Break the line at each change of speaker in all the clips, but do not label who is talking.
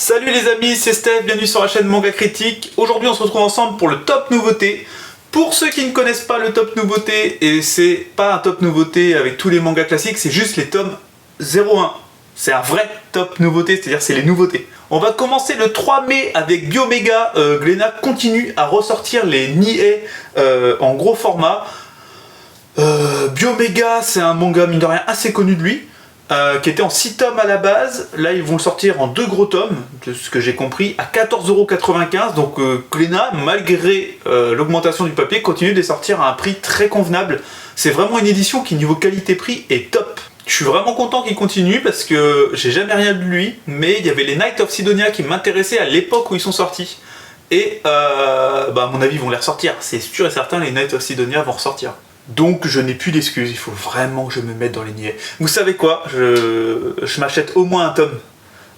Salut les amis, c'est Steph, bienvenue sur la chaîne Manga Critique. Aujourd'hui on se retrouve ensemble pour le top nouveauté. Pour ceux qui ne connaissent pas le top nouveauté, et c'est pas un top nouveauté avec tous les mangas classiques, c'est juste les tomes 0-1. C'est un vrai top nouveauté, c'est-à-dire c'est les nouveautés. On va commencer le 3 mai avec Biomega. Glénat continue à ressortir les Niais en gros format. Biomega, c'est un manga mine de rien assez connu de lui. Qui était en 6 tomes à la base. Là ils vont le sortir en 2 gros tomes, de ce que j'ai compris, à 14,95 €. Donc Glénat, malgré l'augmentation du papier, continue de les sortir à un prix très convenable. C'est vraiment une édition qui niveau qualité-prix est top. Je suis vraiment content qu'il continue parce que j'ai jamais rien de lui, mais il y avait les Knights of Sidonia qui m'intéressaient à l'époque où ils sont sortis. Et à mon avis ils vont les ressortir, c'est sûr et certain, les Knights of Sidonia vont ressortir. Donc je n'ai plus d'excuses, il faut vraiment que je me mette dans les niais. Vous savez quoi, je m'achète au moins un tome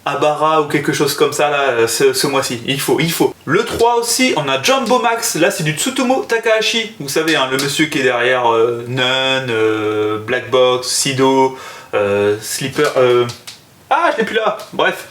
Abara ou quelque chose comme ça là, ce mois-ci, il faut. Le 3 aussi, on a Jumbo Max, là c'est du Tsutomu Takahashi, vous savez, hein, le monsieur qui est derrière Nun, Black Box, Sido, Sleeper, je l'ai plus là, bref,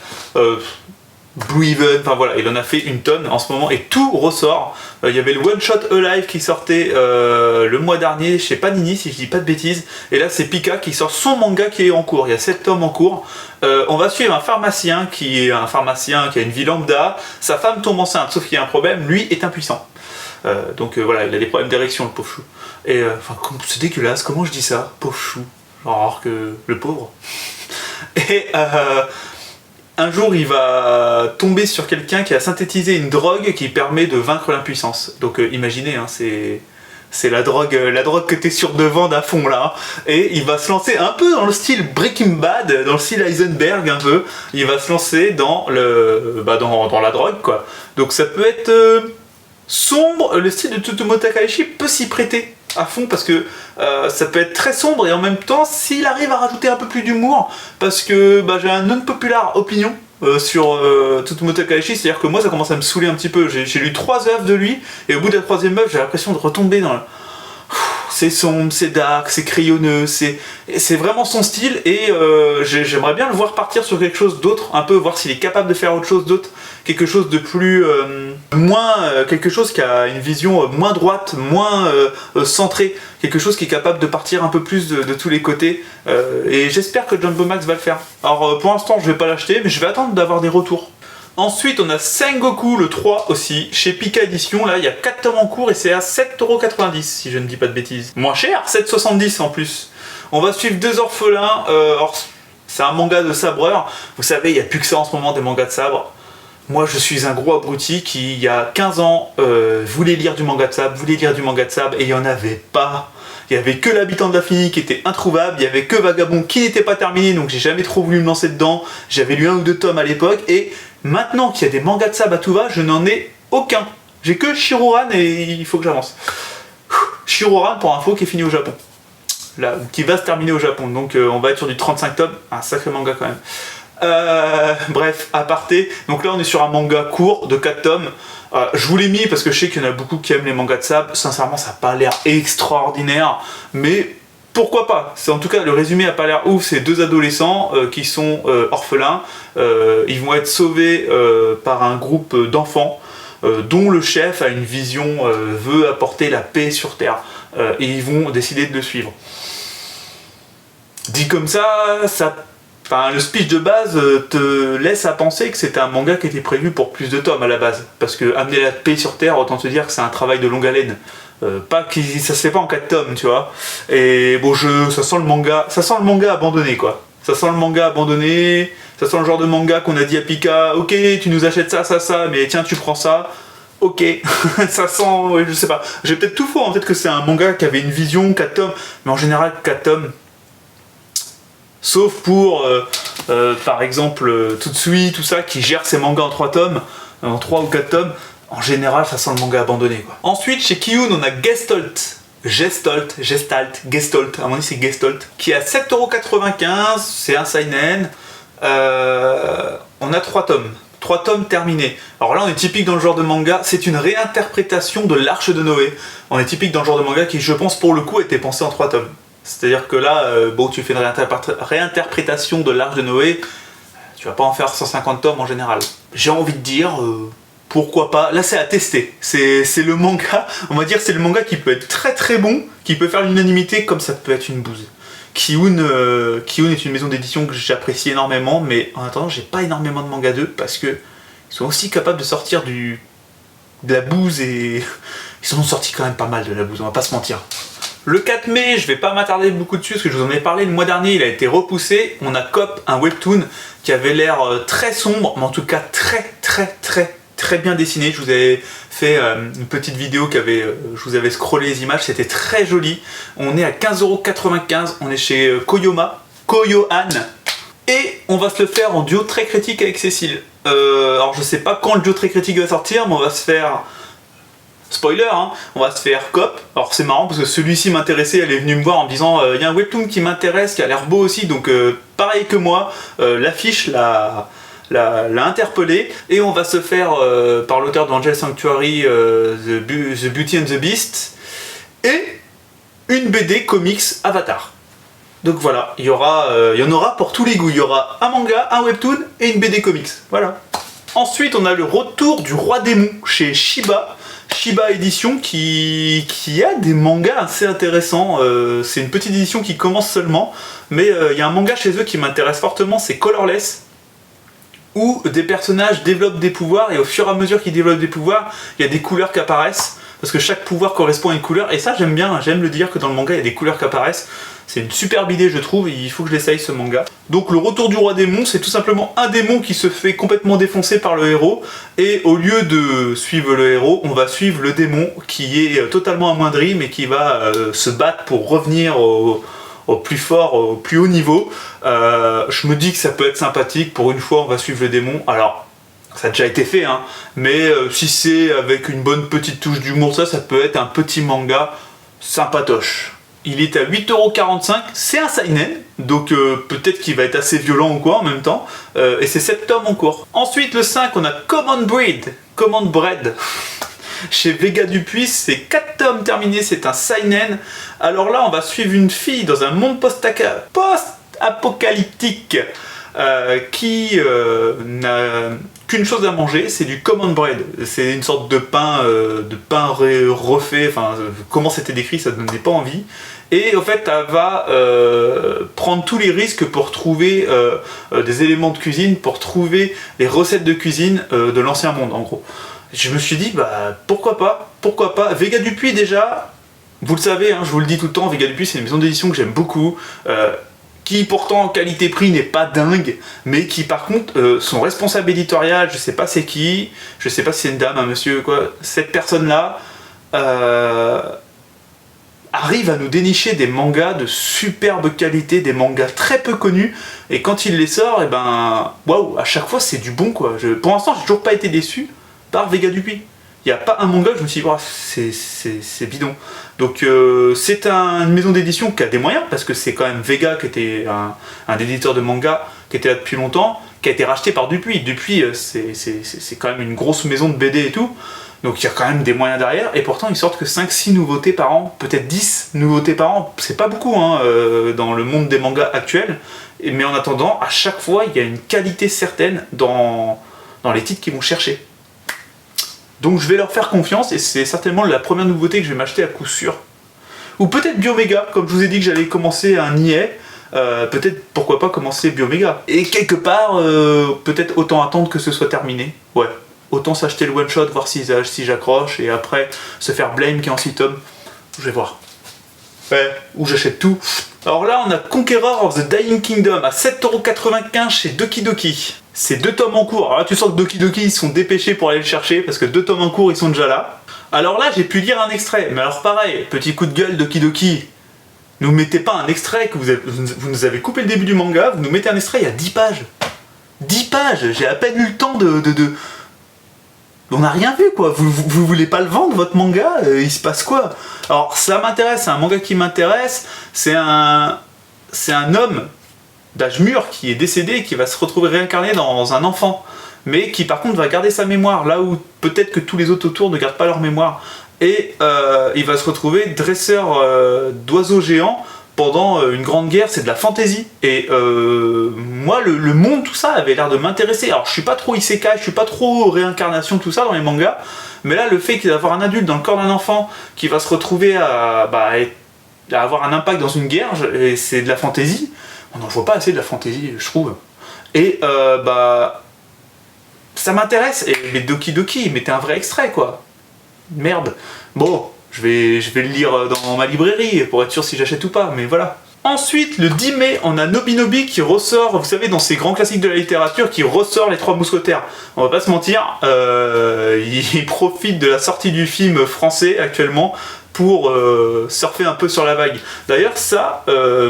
Blue Even, enfin voilà, il en a fait une tonne en ce moment et tout ressort. Il y avait le One Shot Alive qui sortait le mois dernier chez Panini si je dis pas de bêtises, et là c'est Pika qui sort son manga qui est en cours, il y a 7 tomes en cours. On va suivre un pharmacien qui a une vie lambda, sa femme tombe enceinte sauf qu'il y a un problème, lui est impuissant. Donc voilà, il a des problèmes d'érection le pauvre chou. Et c'est dégueulasse, comment je dis ça, pauvre chou, genre alors que le pauvre. Et un jour, il va tomber sur quelqu'un qui a synthétisé une drogue qui permet de vaincre l'impuissance. Donc imaginez, hein, c'est la drogue que t'es sûr de vendre à fond là. Et il va se lancer un peu dans le style Breaking Bad, dans le style Heisenberg un peu. Il va se lancer dans dans la drogue quoi. Donc ça peut être sombre, le style de Tsutomu Takahashi peut s'y prêter à fond parce que ça peut être très sombre et en même temps s'il arrive à rajouter un peu plus d'humour, parce que j'ai un non-populaire opinion sur Tsutomu Takahashi, c'est-à-dire que moi ça commence à me saouler un petit peu. J'ai lu 3 œuvres de lui et au bout de la 3e œuvre j'ai l'impression de retomber dans c'est sombre, c'est dark, c'est crayonneux, c'est vraiment son style et j'aimerais bien le voir partir sur quelque chose d'autre, un peu voir s'il est capable de faire autre chose d'autre, quelque chose de plus quelque chose qui a une vision moins droite, moins centrée, quelque chose qui est capable de partir un peu plus de tous les côtés et j'espère que Jumbo Max va le faire. Alors pour l'instant je vais pas l'acheter mais je vais attendre d'avoir des retours. Ensuite, on a Sengoku le 3 aussi, chez Pika Édition. Là, il y a 4 tomes en cours et c'est à 7,90 € si je ne dis pas de bêtises. Moins cher, 7,70 € en plus. On va suivre 2 orphelins. C'est un manga de sabreur. Vous savez, il n'y a plus que ça en ce moment, des mangas de sabre. Moi, je suis un gros abruti qui, il y a 15 ans, voulait lire du manga de sabre, et il n'y en avait pas. Il n'y avait que l'habitant de l'infini qui était introuvable, il n'y avait que Vagabond qui n'était pas terminé, donc j'ai jamais trop voulu me lancer dedans. J'avais lu 1 ou 2 tomes à l'époque, et maintenant qu'il y a des mangas de sable à tout va, je n'en ai aucun. J'ai que Shiroran et il faut que j'avance. Shiroran, pour info, qui est fini au Japon. Là, qui va se terminer au Japon, donc on va être sur du 35 tomes, un sacré manga quand même. Bref, aparté, donc là on est sur un manga court de 4 tomes. Je vous l'ai mis parce que je sais qu'il y en a beaucoup qui aiment les mangas de sable. Sincèrement, ça n'a pas l'air extraordinaire, mais pourquoi pas. En tout cas, le résumé n'a pas l'air ouf. C'est 2 adolescents qui sont orphelins. Ils vont être sauvés par un groupe d'enfants dont le chef a une vision, veut apporter la paix sur Terre. Et ils vont décider de le suivre. Dit comme ça, le speech de base te laisse à penser que c'était un manga qui était prévu pour plus de tomes à la base. Parce que amener la paix sur Terre, autant te dire que c'est un travail de longue haleine. Ça se fait pas en 4 tomes, tu vois. Et bon, ça sent le manga abandonné, quoi. Ça sent le manga abandonné, ça sent le genre de manga qu'on a dit à Pika, ok, tu nous achètes ça, mais tiens, tu prends ça. Ok, ça sent, ouais, je sais pas. J'ai peut-être tout faux, en fait, que c'est un manga qui avait une vision, 4 tomes. Mais en général, 4 tomes... Sauf pour, par exemple, Tutsui, tout ça, qui gère ses mangas en 3 tomes, en 3 ou 4 tomes, en général, ça sent le manga abandonné, quoi. Ensuite, chez Kiyun, on a Gestalt, à mon avis c'est Gestalt, qui est à 7,95 €, c'est un seinen. On a 3 tomes. 3 tomes terminés. Alors là on est typique dans le genre de manga, c'est une réinterprétation de l'Arche de Noé. On est typique dans le genre de manga qui, je pense, pour le coup, a été pensé en 3 tomes. C'est-à-dire que là, tu fais une réinterprétation de l'Arche de Noé, Tu vas pas en faire 150 tomes en général. J'ai envie de dire, pourquoi pas. Là, c'est à tester. C'est le manga, on va dire, c'est le manga qui peut être très très bon, qui peut faire l'unanimité comme ça peut être une bouse. Ki-hoon est une maison d'édition que j'apprécie énormément, mais en attendant, j'ai pas énormément de manga d'eux parce que ils sont aussi capables de sortir de la bouse et ils en ont sorti quand même pas mal de la bouse, on va pas se mentir. Le 4 mai, je vais pas m'attarder beaucoup dessus parce que je vous en ai parlé le mois dernier, il a été repoussé. On a Cop, un webtoon qui avait l'air très sombre, mais en tout cas très bien dessiné. Je vous avais fait une petite vidéo je vous avais scrollé les images, c'était très joli. On est à 15,95 €, on est chez Koyohan. Et on va se le faire en duo très critique avec Cécile. Alors je sais pas quand le duo très critique va sortir, mais on va se faire... Spoiler, hein, on va se faire Cop. Alors c'est marrant parce que celui-ci m'intéressait, elle est venue me voir en me disant il y a un webtoon qui m'intéresse, qui a l'air beau aussi, donc pareil que moi, l'affiche l'a interpellé, et on va se faire par l'auteur d'Angel Sanctuary, The Beauty and the Beast, et une BD comics Avatar. Donc voilà, il y en aura pour tous les goûts, il y aura un manga, un webtoon et une BD comics, voilà. Ensuite on a le retour du Roi Démon chez Shiba Édition qui a des mangas assez intéressants. C'est une petite édition qui commence seulement, mais il y a un manga chez eux qui m'intéresse fortement, c'est Colorless, où des personnages développent des pouvoirs et au fur et à mesure qu'ils développent des pouvoirs, il y a des couleurs qui apparaissent, parce que chaque pouvoir correspond à une couleur, et ça j'aime bien, j'aime le dire que dans le manga il y a des couleurs qui apparaissent. C'est une superbe idée je trouve, il faut que je l'essaye ce manga. Donc le retour du Roi Démon, c'est tout simplement un démon qui se fait complètement défoncer par le héros, et au lieu de suivre le héros, on va suivre le démon qui est totalement amoindri, mais qui va se battre pour revenir au plus fort, au plus haut niveau. Je me dis que ça peut être sympathique, pour une fois on va suivre le démon. Alors ça a déjà été fait, hein, mais si c'est avec une bonne petite touche d'humour, ça peut être un petit manga sympatoche. Il est à 8,45 €, c'est un seinen, donc peut-être qu'il va être assez violent ou quoi en même temps, et c'est 7 tomes en cours. Ensuite le 5, on a Command Bread, chez Vega Dupuis, c'est 4 tomes terminés, c'est un seinen. Alors là on va suivre une fille dans un monde post-apocalyptique qui n'a qu'une chose à manger, c'est du command bread. C'est une sorte de pain refait, enfin comment c'était décrit, ça ne donnait pas envie. Et en fait elle va prendre tous les risques pour trouver des éléments de cuisine, pour trouver les recettes de cuisine de l'ancien monde en gros. Je me suis dit bah pourquoi pas. Vega Dupuis déjà, vous le savez, hein, je vous le dis tout le temps, Vega Dupuis c'est une maison d'édition que j'aime beaucoup. Qui pourtant en qualité-prix n'est pas dingue, mais qui par contre, son responsable éditorial, je sais pas c'est qui, je sais pas si c'est une dame, un monsieur, quoi, cette personne-là arrive à nous dénicher des mangas de superbe qualité, des mangas très peu connus, et quand il les sort, et ben, waouh, à chaque fois c'est du bon quoi. Pour l'instant, j'ai toujours pas été déçu par Vega Dupuis. Il n'y a pas un manga que je me suis dit, oh, c'est bidon. Donc c'est une maison d'édition qui a des moyens, parce que c'est quand même Vega qui était un éditeur de manga qui était là depuis longtemps, qui a été racheté par Dupuis. Dupuis, c'est quand même une grosse maison de BD et tout, donc il y a quand même des moyens derrière, et pourtant ils sortent que 5-6 nouveautés par an, peut-être 10 nouveautés par an, c'est pas beaucoup hein, dans le monde des mangas actuels, mais en attendant, à chaque fois il y a une qualité certaine dans les titres qu'ils vont chercher. Donc je vais leur faire confiance, et c'est certainement la première nouveauté que je vais m'acheter à coup sûr. Ou peut-être Bioméga, comme je vous ai dit que j'allais commencer un IA, peut-être pourquoi pas commencer Bioméga. Et quelque part, peut-être autant attendre que ce soit terminé. Ouais, autant s'acheter le one shot, voir si j'accroche, et après se faire Blame qui est en 6 tomes. Je vais voir. Ouais, ou j'achète tout. Alors là on a Conqueror of the Dying Kingdom à 7,95 € chez Doki Doki. C'est 2 tomes en cours. Alors là tu sens que Doki Doki ils sont dépêchés pour aller le chercher, parce que 2 tomes en cours ils sont déjà là. Alors là j'ai pu lire un extrait, mais alors pareil, petit coup de gueule Doki Doki. Nous mettez pas un extrait, que vous nous avez coupé le début du manga, vous nous mettez un extrait, il y a 10 pages. 10 pages, j'ai à peine eu le temps de... On n'a rien vu quoi, vous voulez pas le vendre votre manga, il se passe quoi? Alors ça m'intéresse, c'est un manga qui m'intéresse, c'est un homme d'âge mûr qui est décédé et qui va se retrouver réincarné dans un enfant, mais qui par contre va garder sa mémoire, là où peut-être que tous les autres autour ne gardent pas leur mémoire, et il va se retrouver dresseur d'oiseaux géants pendant une grande guerre, c'est de la fantasy. Et moi, le monde, tout ça, avait l'air de m'intéresser. Alors, je suis pas trop isekai, je suis pas trop réincarnation, tout ça dans les mangas. Mais là, le fait d'avoir un adulte dans le corps d'un enfant qui va se retrouver à avoir un impact dans une guerre, et c'est de la fantasy, on n'en voit pas assez de la fantasy, je trouve. Et ça m'intéresse. Et mais Doki Doki, mettez un vrai extrait, quoi. Merde. Bon, je vais le lire dans ma librairie pour être sûr si j'achète ou pas, mais voilà. Ensuite, le 10 mai, on a Nobinobi qui ressort, vous savez, dans ces grands classiques de la littérature, qui ressort Les Trois Mousquetaires. On va pas se mentir, il profite de la sortie du film français actuellement pour surfer un peu sur la vague. D'ailleurs, ça,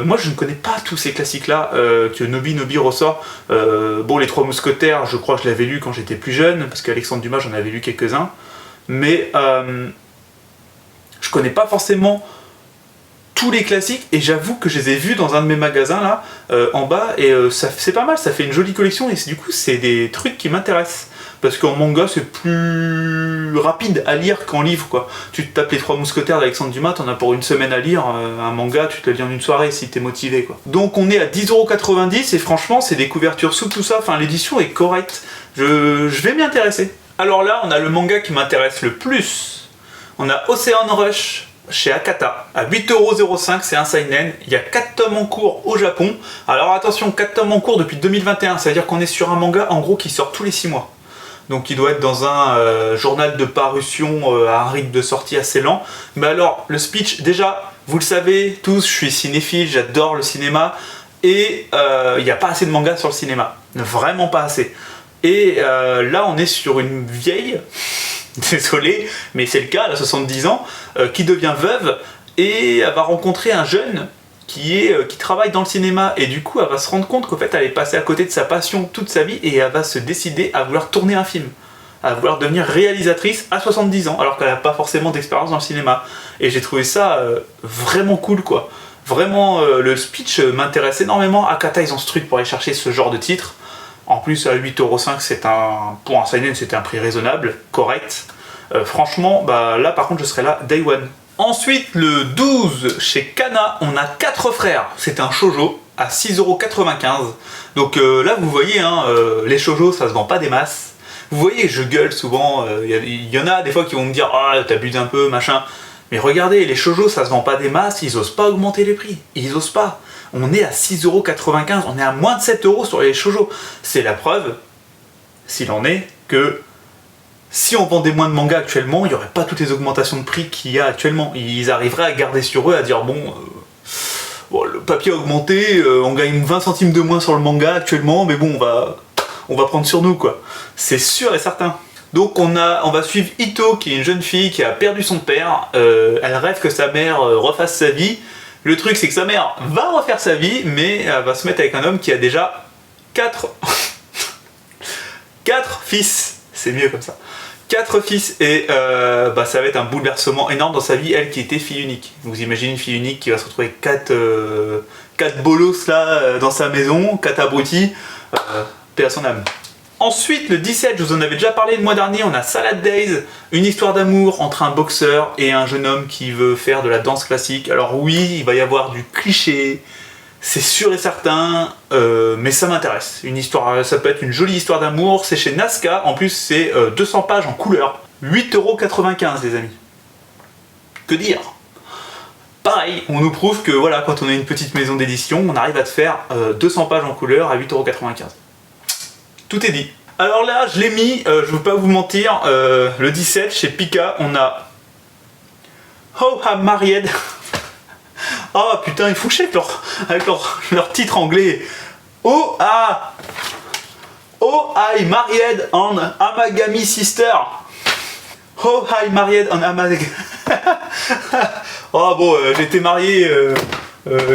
moi je ne connais pas tous ces classiques-là que Nobinobi ressort. Bon, Les Trois Mousquetaires, je crois que je l'avais lu quand j'étais plus jeune, parce qu'Alexandre Dumas, j'en avais lu quelques-uns. Mais je connais pas forcément tous les classiques, et j'avoue que je les ai vus dans un de mes magasins là, en bas, et c'est pas mal, ça fait une jolie collection, et du coup c'est des trucs qui m'intéressent. Parce qu'en manga c'est plus rapide à lire qu'en livre, quoi. Tu te tapes Les Trois Mousquetaires d'Alexandre Dumas, t'en as pour une semaine à lire, un manga tu te le lis en une soirée si t'es motivé, quoi. Donc on est à 10,90€, et franchement c'est des couvertures souples, tout ça, enfin l'édition est correcte, je vais m'y intéresser. Alors là on a le manga qui m'intéresse le plus, on a Ocean Rush chez Akata, à 8,05€, c'est un seinen, il y a 4 tomes en cours au Japon. Alors attention, 4 tomes en cours depuis 2021, ça veut dire qu'on est sur un manga en gros qui sort tous les 6 mois. Donc il doit être dans un journal de parution à un rythme de sortie assez lent. Mais alors, le speech, déjà, vous le savez tous, je suis cinéphile, j'adore le cinéma, et il n'y a pas assez de mangas sur le cinéma, vraiment pas assez. Et là on est sur une vieille, désolé, mais c'est le cas, elle a 70 ans, qui devient veuve, et elle va rencontrer un jeune qui travaille dans le cinéma, et du coup elle va se rendre compte qu'en fait elle est passée à côté de sa passion toute sa vie, et elle va se décider à vouloir tourner un film, à vouloir devenir réalisatrice à 70 ans, alors qu'elle n'a pas forcément d'expérience dans le cinéma. Et j'ai trouvé ça vraiment cool, quoi. Vraiment, le speech m'intéresse énormément. Akata, ils ont ce truc pour aller chercher ce genre de titre. En plus, à 8,05€, pour un seinen, c'était un prix raisonnable, correct. Franchement, là par contre, je serais là day one. Ensuite, le 12, chez Kana, on a 4 frères. C'est un shoujo à 6,95€. Donc là, vous voyez, hein, les shoujo, ça se vend pas des masses. Vous voyez, je gueule souvent. Il y en a des fois qui vont me dire « Ah, t'abuses un peu, machin ». Mais regardez, les shoujo, ça se vend pas des masses, ils osent pas augmenter les prix. Ils osent pas. On est à 6,95€, on est à moins de 7€ sur les shoujo. C'est la preuve, s'il en est, que si on vendait moins de mangas actuellement, il n'y aurait pas toutes les augmentations de prix qu'il y a actuellement. Ils arriveraient à garder sur eux, à dire bon, le papier a augmenté, on gagne 20 centimes de moins sur le manga actuellement, mais bon, on va prendre sur nous, quoi. C'est sûr et certain. Donc on va suivre Ito, qui est une jeune fille qui a perdu son père. Elle rêve que sa mère refasse sa vie. Le truc, c'est que sa mère va refaire sa vie, mais elle va se mettre avec un homme qui a déjà 4 fils. C'est mieux comme ça. 4 fils, et ça va être un bouleversement énorme dans sa vie, elle qui était fille unique. Vous imaginez une fille unique qui va se retrouver 4 bolos là dans sa maison, 4 abrutis, paix à son âme. Ensuite, le 17, je vous en avais déjà parlé le mois dernier, on a Salad Days, une histoire d'amour entre un boxeur et un jeune homme qui veut faire de la danse classique. Alors oui, il va y avoir du cliché, c'est sûr et certain, mais ça m'intéresse. Une histoire, ça peut être une jolie histoire d'amour, c'est chez Nazca, en plus c'est 200 pages en couleur, 8,95€ les amis. Que dire? Pareil, on nous prouve que voilà, quand on a une petite maison d'édition, on arrive à te faire 200 pages en couleur à 8,95€. Tout est dit. Alors là, je l'ai mis, je veux pas vous mentir, le 17, chez Pika, on a How I'm Married. Oh putain, ils font chier avec leur titre anglais. Oh I Married on Amagami Sister. Oh I Married on Amagami. Oh bon, j'ai été marié.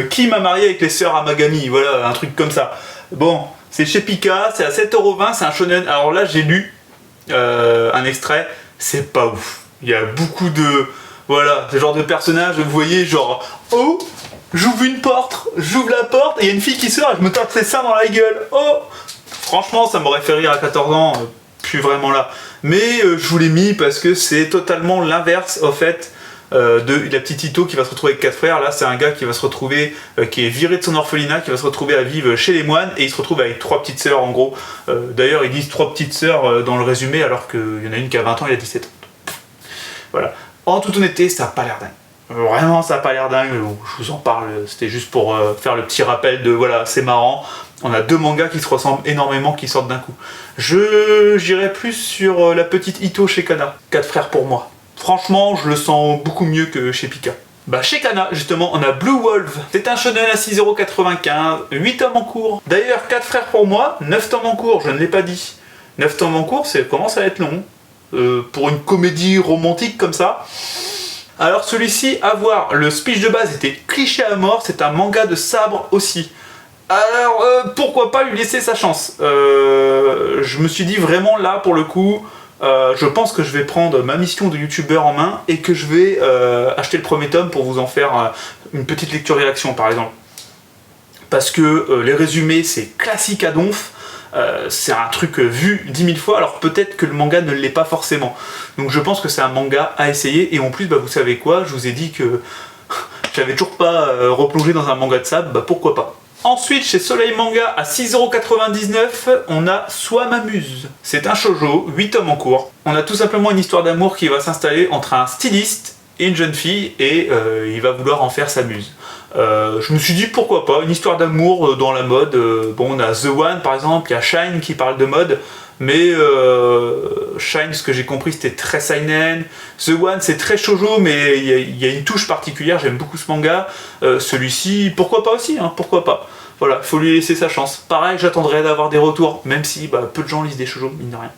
Qui m'a marié avec les sœurs Amagami? Voilà, un truc comme ça. Bon. C'est chez Pika, c'est à 7,20€, c'est un shonen. Alors là, j'ai lu un extrait, c'est pas ouf. Il y a beaucoup de... Voilà, ce genre de personnage, vous voyez, genre... Oh, j'ouvre une porte, j'ouvre la porte, et il y a une fille qui sort, et je me tape ses seins dans la gueule. Oh, franchement, ça m'aurait fait rire à 14 ans, plus vraiment là. Mais je vous l'ai mis parce que c'est totalement l'inverse, au fait, de la petite Ito qui va se retrouver avec 4 frères. Là, c'est un gars qui va se retrouver, qui est viré de son orphelinat, qui va se retrouver à vivre chez les moines, et il se retrouve avec 3 petites sœurs en gros. D'ailleurs, ils disent 3 petites sœurs dans le résumé, alors qu'il y en a une qui a 20 ans, il a 17 ans. Voilà. En toute honnêteté, ça n'a pas l'air dingue. Vraiment, ça n'a pas l'air dingue. Je vous en parle, c'était juste pour faire le petit rappel de voilà, c'est marrant. On a 2 mangas qui se ressemblent énormément, qui sortent d'un coup. J'irai plus sur la petite Ito chez Kana. 4 frères pour moi. Franchement, je le sens beaucoup mieux que chez Pika. Bah chez Kana, justement, on a Blue Wolf. C'est un shonen à 6,95€, 8 tomes en cours. D'ailleurs, 4 frères pour moi, 9 tomes en cours, je ne l'ai pas dit. 9 tomes en cours, ça commence à être long. Pour une comédie romantique comme ça. Alors celui-ci, à voir, le speech de base était cliché à mort, c'est un manga de sabre aussi. Alors pourquoi pas lui laisser sa chance. Je me suis dit vraiment là pour le coup, je pense que je vais prendre ma mission de youtubeur en main et que je vais acheter le premier tome pour vous en faire une petite lecture réaction par exemple. Parce que les résumés c'est classique à donf. C'est un truc vu 10 000 fois, alors peut-être que le manga ne l'est pas forcément. Donc je pense que c'est un manga à essayer, et en plus, bah, vous savez quoi, je vous ai dit que j'avais toujours pas replongé dans un manga de sable, bah pourquoi pas. Ensuite, chez Soleil Manga, à 6,99€, on a Soit m'amuse. C'est un shoujo, 8 tomes en cours. On a tout simplement une histoire d'amour qui va s'installer entre un styliste et une jeune fille, et il va vouloir en faire sa muse. Je me suis dit pourquoi pas, une histoire d'amour dans la mode. Bon, on a The One par exemple, il y a Shine qui parle de mode, mais Shine, ce que j'ai compris, c'était très seinen. The One, c'est très shoujo, mais il y a une touche particulière, j'aime beaucoup ce manga. Celui-ci, pourquoi pas aussi, hein, pourquoi pas. Voilà, faut lui laisser sa chance. Pareil, j'attendrai d'avoir des retours, même si peu de gens lisent des shoujo, mine de rien.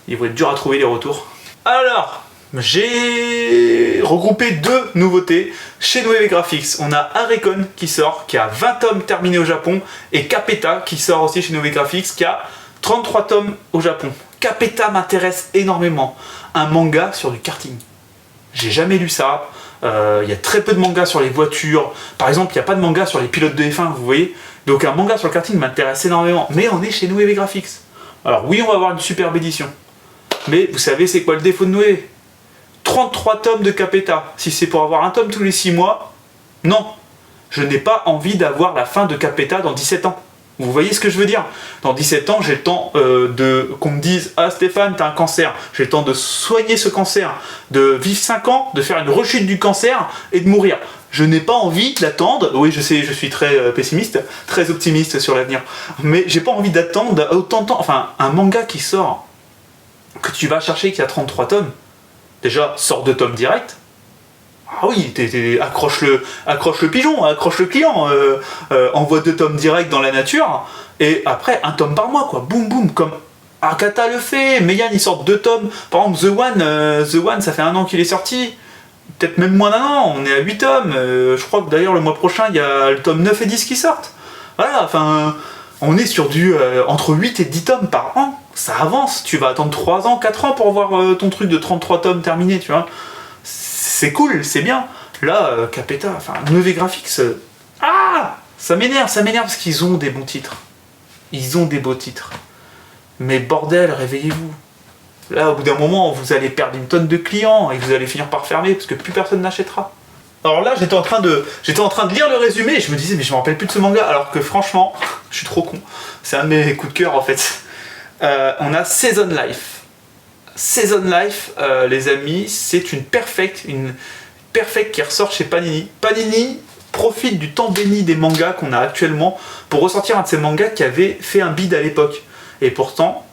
Il va être dur à trouver les retours. Alors, j'ai regroupé 2 nouveautés chez Noévé Graphics. On a Arecon qui sort, qui a 20 tomes terminés au Japon, et Capeta qui sort aussi chez Noévé Graphics, qui a 33 tomes au Japon. Capeta m'intéresse énormément. Un manga sur du karting. J'ai jamais lu ça. Il y a très peu de mangas sur les voitures. Par exemple, il n'y a pas de manga sur les pilotes de F1, vous voyez. Donc un manga sur le karting m'intéresse énormément. Mais on est chez Noévé Graphics. Alors oui, on va avoir une superbe édition. Mais vous savez c'est quoi le défaut de Noé? 33 tomes de Capeta. Si c'est pour avoir un tome tous les 6 mois, non. Je n'ai pas envie d'avoir la fin de Capeta dans 17 ans. Vous voyez ce que je veux dire? Dans 17 ans, j'ai le temps qu'on me dise « Ah Stéphane, t'as un cancer ». J'ai le temps de soigner ce cancer, de vivre 5 ans, de faire une rechute du cancer et de mourir. Je n'ai pas envie d'attendre, oui je sais, je suis très pessimiste, très optimiste sur l'avenir, mais j'ai pas envie d'attendre autant de temps. Enfin, un manga qui sort, que tu vas chercher qui a 33 tomes, déjà, sors 2 tomes direct. Ah oui, accroche le pigeon, accroche le client, envoie 2 tomes direct dans la nature, et après, 1 tome par mois, quoi. Boum boum, comme Akata le fait. Meian, il sort 2 tomes. Par exemple, The One, ça fait 1 an qu'il est sorti. Peut-être même moins d'1 an, on est à 8 tomes. Je crois que d'ailleurs, le mois prochain, il y a le tome 9 et 10 qui sortent. Voilà, enfin, on est sur du entre 8 et 10 tomes par an. Ça avance, tu vas attendre 3 ans, 4 ans pour voir ton truc de 33 tomes terminé, tu vois. C'est cool, c'est bien. Là, Capeta, enfin, Noévé Graphics, ça m'énerve parce qu'ils ont des bons titres. Ils ont des beaux titres. Mais bordel, réveillez-vous. Là, au bout d'un moment, vous allez perdre une tonne de clients et vous allez finir par fermer parce que plus personne n'achètera. Alors là, j'étais en train de lire le résumé et je me disais, mais je me rappelle plus de ce manga, alors que franchement, je suis trop con. C'est un de mes coups de cœur en fait. On a Season Life. Season Life, les amis, c'est une perfect qui ressort chez Panini. Panini profite du temps béni des mangas qu'on a actuellement pour ressortir un de ces mangas qui avait fait un bid à l'époque. Et pourtant,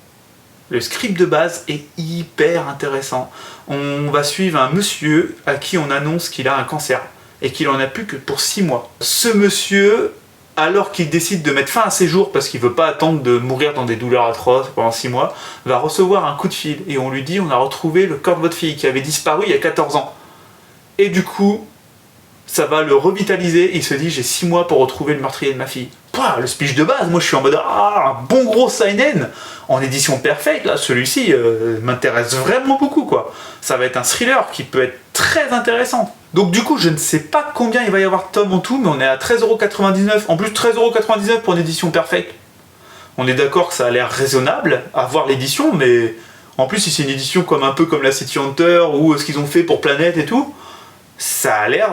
le script de base est hyper intéressant. On va suivre un monsieur à qui on annonce qu'il a un cancer et qu'il en a plus que pour 6 mois. Ce monsieur, alors qu'il décide de mettre fin à ses jours parce qu'il veut pas attendre de mourir dans des douleurs atroces pendant 6 mois, va recevoir un coup de fil et on lui dit on a retrouvé le corps de votre fille qui avait disparu il y a 14 ans. Et du coup, ça va le revitaliser, il se dit j'ai 6 mois pour retrouver le meurtrier de ma fille. Pouah, le speech de base, moi je suis en mode un bon gros seinen en édition perfect, là celui-ci m'intéresse vraiment beaucoup quoi. Ça va être un thriller qui peut être très intéressant. Donc du coup je ne sais pas combien il va y avoir de tomes en tout, mais on est à 13,99€, en plus 13,99€ pour une édition perfect. On est d'accord que ça a l'air raisonnable à voir l'édition, mais en plus si c'est une édition comme un peu comme la City Hunter ou ce qu'ils ont fait pour Planète et tout, ça a l'air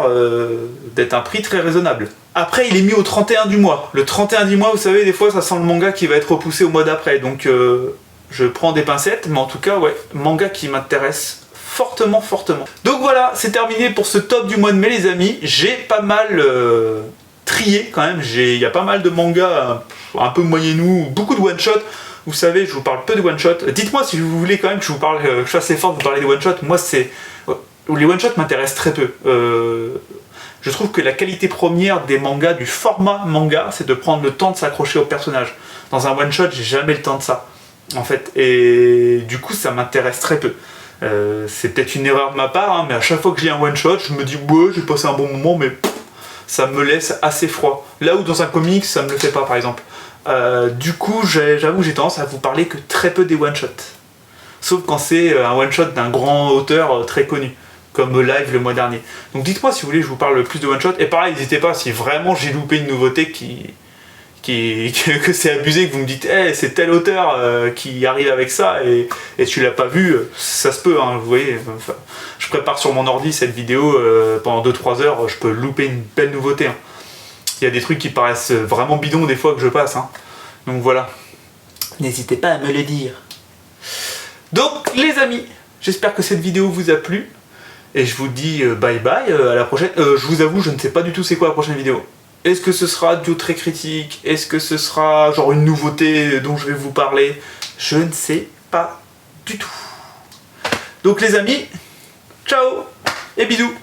d'être un prix très raisonnable. Après, il est mis au 31 du mois. Le 31 du mois, vous savez, des fois, ça sent le manga qui va être repoussé au mois d'après. Donc, je prends des pincettes, mais en tout cas, ouais, manga qui m'intéresse fortement, fortement. Donc voilà, c'est terminé pour ce top du mois de mai, les amis. J'ai pas mal trié, quand même. Il y a pas mal de mangas un peu moyennous, beaucoup de one-shot. Vous savez, je vous parle peu de one-shot. Dites-moi si vous voulez quand même que je vous parle, que je fasse l'effort de vous parler des one-shot. Moi, les one-shots m'intéressent très peu. Je trouve que la qualité première des mangas, du format manga, c'est de prendre le temps de s'accrocher au personnage. Dans un one-shot, j'ai jamais le temps de ça, en fait. Et du coup, ça m'intéresse très peu. C'est peut-être une erreur de ma part, hein, mais à chaque fois que j'ai un one-shot, je me dis ouais, j'ai passé un bon moment, mais ça me laisse assez froid. Là où dans un comics, ça me le fait pas, par exemple. Du coup, j'avoue, j'ai tendance à vous parler que très peu des one-shots. Sauf quand c'est un one-shot d'un grand auteur très connu, comme Live le mois dernier. Donc dites-moi si vous voulez que je vous parle plus de one-shot. Et pareil, n'hésitez pas, si vraiment j'ai loupé une nouveauté que c'est abusé, que vous me dites hey, c'est tel auteur qui arrive avec ça et tu l'as pas vu, ça se peut, hein, vous voyez. Enfin, je prépare sur mon ordi cette vidéo pendant 2-3 heures, je peux louper une belle nouveauté. Hein. Il y a des trucs qui paraissent vraiment bidons des fois que je passe. Hein. Donc voilà. N'hésitez pas à me le dire. Donc les amis, j'espère que cette vidéo vous a plu. Et je vous dis bye bye, à la prochaine. Je vous avoue, je ne sais pas du tout c'est quoi la prochaine vidéo. Est-ce que ce sera duo très critique? Est-ce que ce sera genre une nouveauté dont je vais vous parler? Je ne sais pas du tout. Donc les amis, ciao et bisous.